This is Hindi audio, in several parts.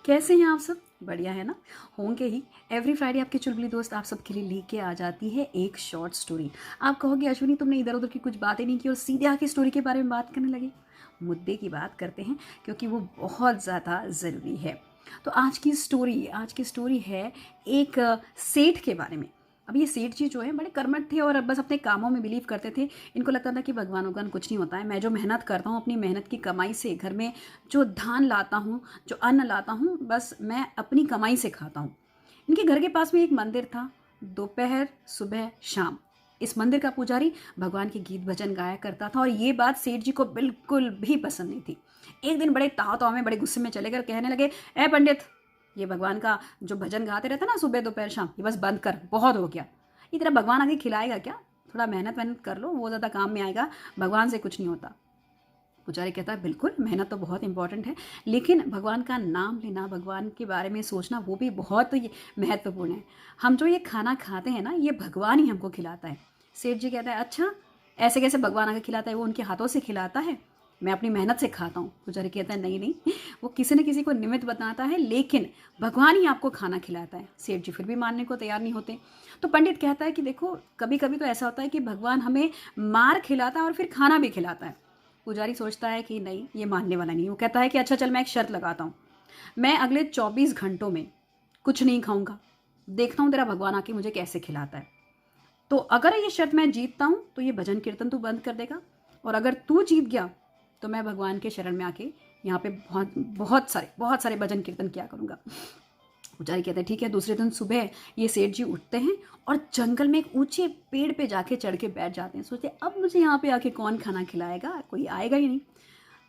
कैसे हैं आप सब? बढ़िया है ना? होंगे ही। एवरी फ्राइडे आपकी चुलबुली दोस्त आप सबके लिए लेके आ जाती है एक शॉर्ट स्टोरी। आप कहोगे अश्विनी तुमने इधर उधर की कुछ बातें नहीं की और सीधे आके स्टोरी के बारे में बात करने लगे। मुद्दे की बात करते हैं क्योंकि वो बहुत ज़्यादा ज़रूरी है। तो आज की स्टोरी है एक सेठ के बारे में। अब ये सेठ जी जो है बड़े कर्मठ थे और बस अपने कामों में बिलीव करते थे। इनको लगता था कि भगवान वगवान कुछ नहीं होता है, मैं जो मेहनत करता हूँ अपनी मेहनत की कमाई से घर में जो धान लाता हूँ, जो अन्न लाता हूँ, बस मैं अपनी कमाई से खाता हूँ। इनके घर के पास में एक मंदिर था। दोपहर सुबह शाम इस मंदिर का पुजारी भगवान के गीत भजन गाया करता था और ये बात सेठ जी को बिल्कुल भी पसंद नहीं थी। एक दिन बड़े ताव ताव में बड़े गुस्से में चले गए और कहने लगे, ए पंडित, ये भगवान का जो भजन गाते रहता ना सुबह दोपहर शाम, ये बस बंद कर, बहुत हो गया। ये तेरा भगवान आगे खिलाएगा क्या? थोड़ा मेहनत कर लो, वो ज़्यादा काम में आएगा, भगवान से कुछ नहीं होता। पुजारी कहता है बिल्कुल, मेहनत तो बहुत इंपॉर्टेंट है, लेकिन भगवान का नाम लेना, भगवान के बारे में सोचना, वो भी बहुत महत्वपूर्ण है। हम जो ये खाना खाते हैं ना, ये भगवान ही हमको खिलाता है। सेठ जी कहता है अच्छा, ऐसे कैसे भगवान आके खिलाता है? वो उनके हाथों से खिलाता है, मैं अपनी मेहनत से खाता हूँ। पुजारी कहता है नहीं नहीं, वो किसी न किसी को निमित्त बताता है, लेकिन भगवान ही आपको खाना खिलाता है। सेठ जी फिर भी मानने को तैयार नहीं होते। तो पंडित कहता है कि देखो, कभी कभी तो ऐसा होता है कि भगवान हमें मार खिलाता है और फिर खाना भी खिलाता है। पुजारी सोचता है कि नहीं, ये मानने वाला नहीं। वो कहता है कि अच्छा चल, मैं एक शर्त लगाता हूँ, मैं अगले 24 घंटों में कुछ नहीं खाऊंगा, देखता हूँ तेरा भगवान आके मुझे कैसे खिलाता है। तो अगर ये शर्त मैं जीतता हूँ तो ये भजन कीर्तन तू बंद कर देगा, और अगर तू जीत गया तो मैं भगवान के शरण में आके यहाँ पे बहुत सारे भजन कीर्तन किया करूँगा। पुजारी कहते हैं ठीक है। दूसरे दिन सुबह ये सेठ जी उठते हैं और जंगल में एक ऊंचे पेड़ पे जाके चढ़ के बैठ जाते हैं। सोचते अब मुझे यहाँ पे आके कौन खाना खिलाएगा, कोई आएगा ही नहीं।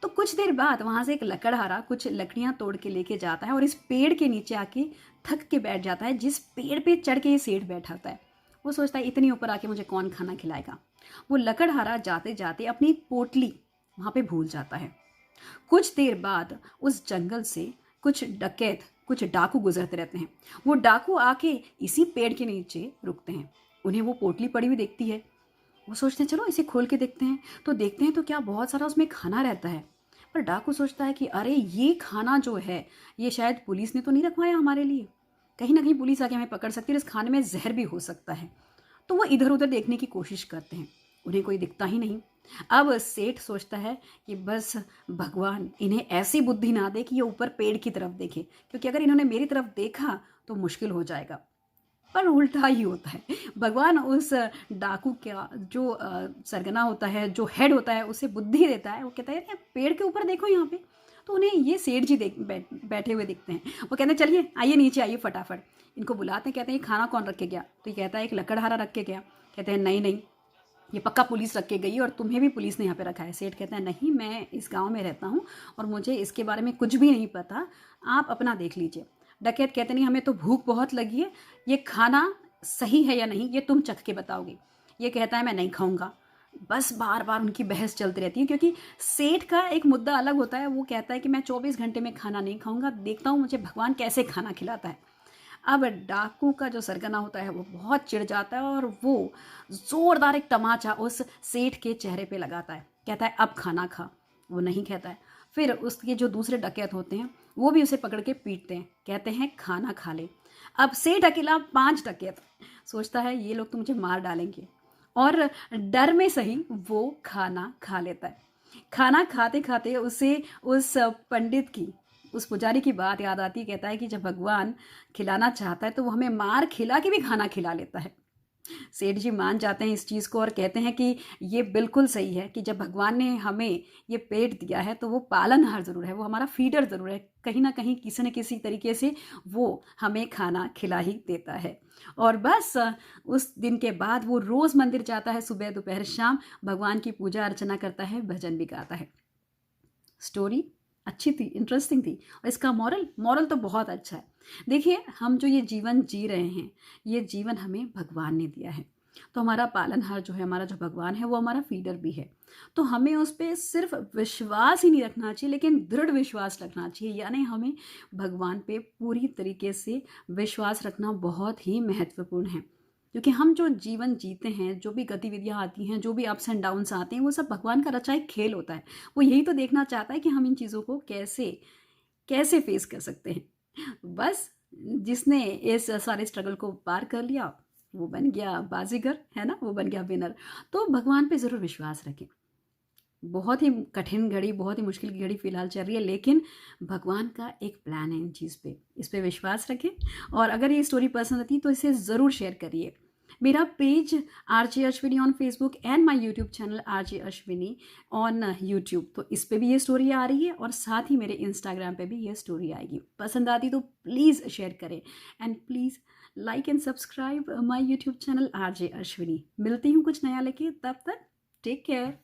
तो कुछ देर बाद वहाँ से एक लकड़हारा कुछ लकड़ियाँ तोड़ के लेके जाता है और इस पेड़ के नीचे आके थक के बैठ जाता है, जिस पेड़ पे चढ़ के ये सेठ बैठा होता है। वो सोचता है इतनी ऊपर आके मुझे कौन खाना खिलाएगा। वो लकड़हारा जाते जाते अपनी पोटली वहाँ पे भूल जाता है। कुछ देर बाद उस जंगल से कुछ डकैत, कुछ डाकू गुजरते रहते हैं। वो डाकू आके इसी पेड़ के नीचे रुकते हैं। उन्हें वो पोटली पड़ी हुई देखती है। वो सोचते हैं चलो इसे खोल के देखते हैं। तो देखते हैं तो क्या बहुत सारा उसमें खाना रहता है। पर डाकू सोचता है कि अरे ये खाना जो है, ये शायद पुलिस ने तो नहीं रखवाया हमारे लिए, कहीं ना कहीं पुलिस आके हमें पकड़ सकती है, इस खाने में जहर भी हो सकता है। तो वो इधर उधर देखने की कोशिश करते हैं, उन्हें कोई दिखता ही नहीं। अब सेठ सोचता है कि बस भगवान इन्हें ऐसी बुद्धि ना दे कि ये ऊपर पेड़ की तरफ देखे, क्योंकि अगर इन्होंने मेरी तरफ देखा तो मुश्किल हो जाएगा। पर उल्टा ही होता है। भगवान उस डाकू का जो सरगना होता है, जो हेड होता है, उसे बुद्धि देता है। वो कहता है पेड़ के ऊपर देखो यहाँ पे। तो उन्हें ये सेठ जी बैठे हुए दिखते हैं। वो कहते हैं चलिए आइए नीचे आइए फटाफट। इनको बुलाते हैं, कहते हैं ये खाना कौन रख के गया? तो ये कहता है एक लकड़हारा रख के गया। कहते हैं नहीं नहीं, ये पक्का पुलिस रख के गई और तुम्हें भी पुलिस ने यहाँ पे रखा है। सेठ कहता है नहीं, मैं इस गांव में रहता हूँ और मुझे इसके बारे में कुछ भी नहीं पता, आप अपना देख लीजिए। डकैत कहते नहीं, हमें तो भूख बहुत लगी है, ये खाना सही है या नहीं ये तुम चख के बताओगे। ये कहता है मैं नहीं खाऊंगा। बस बार बार उनकी बहस चलती रहती है, क्योंकि सेठ का एक मुद्दा अलग होता है। वो कहता है कि मैं 24 घंटे में खाना नहीं खाऊंगा, देखता हूँ मुझे भगवान कैसे खाना खिलाता है। अब डाकू का जो सरगना होता है वो बहुत चिढ़ जाता है और वो जोरदार एक तमाचा उस सेठ के चेहरे पे लगाता है। कहता है अब खाना खा। वो नहीं कहता है। फिर उसके जो दूसरे डकैत होते हैं वो भी उसे पकड़ के पीटते हैं, कहते हैं खाना खा ले। अब सेठ अकेला 5 डकैत। सोचता है ये लोग तो मुझे मार डालेंगे, और डर में सही वो खाना खा लेता है। खाना खाते खाते उसे उस पंडित की, उस पुजारी की बात याद आती है। कहता है कि जब भगवान खिलाना चाहता है तो वो हमें मार खिला के भी खाना खिला लेता है। सेठ जी मान जाते हैं इस चीज़ को और कहते हैं कि ये बिल्कुल सही है कि जब भगवान ने हमें ये पेट दिया है तो वो पालनहार ज़रूर है, वो हमारा फीडर ज़रूर है, कहीं ना कहीं किसी न किसी तरीके से वो हमें खाना खिला ही देता है। और बस उस दिन के बाद वो रोज़ मंदिर जाता है, सुबह दोपहर शाम भगवान की पूजा अर्चना करता है, भजन भी गाता है। स्टोरी अच्छी थी, इंटरेस्टिंग थी, और इसका मॉरल तो बहुत अच्छा है। देखिए, हम जो ये जीवन जी रहे हैं, ये जीवन हमें भगवान ने दिया है। तो हमारा पालनहार जो है, हमारा जो भगवान है, वो हमारा फीडर भी है। तो हमें उस पर सिर्फ विश्वास ही नहीं रखना चाहिए, लेकिन दृढ़ विश्वास रखना चाहिए। यानी हमें भगवान पे पूरी तरीके से विश्वास रखना बहुत ही महत्वपूर्ण है, क्योंकि हम जो जीवन जीते हैं, जो भी गतिविधियाँ आती हैं, जो भी अप्स एंड डाउन्स आते हैं, वो सब भगवान का रचा एक खेल होता है। वो यही तो देखना चाहता है कि हम इन चीज़ों को कैसे कैसे फेस कर सकते हैं। बस जिसने इस सारे स्ट्रगल को पार कर लिया वो बन गया बाजीगर, है ना, वो बन गया विनर। तो भगवान पे ज़रूर विश्वास रखें। बहुत ही कठिन घड़ी, बहुत ही मुश्किल की घड़ी फ़िलहाल चल रही है, लेकिन भगवान का एक प्लान है इन चीज़ पे, इस पे विश्वास रखें। और अगर ये स्टोरी पसंद आती तो इसे ज़रूर शेयर करिए। मेरा page RJ Ashwini on Facebook and my YouTube channel RJ Ashwini on YouTube, तो इस पे भी ये स्टोरी आ रही है और साथ ही मेरे इंस्टाग्राम पे भी ये स्टोरी आएगी। पसंद आती तो प्लीज़ शेयर करें and please like and subscribe my YouTube channel RJ Ashwini. मिलती हूँ कुछ नया लेके, तब तक टेक केयर।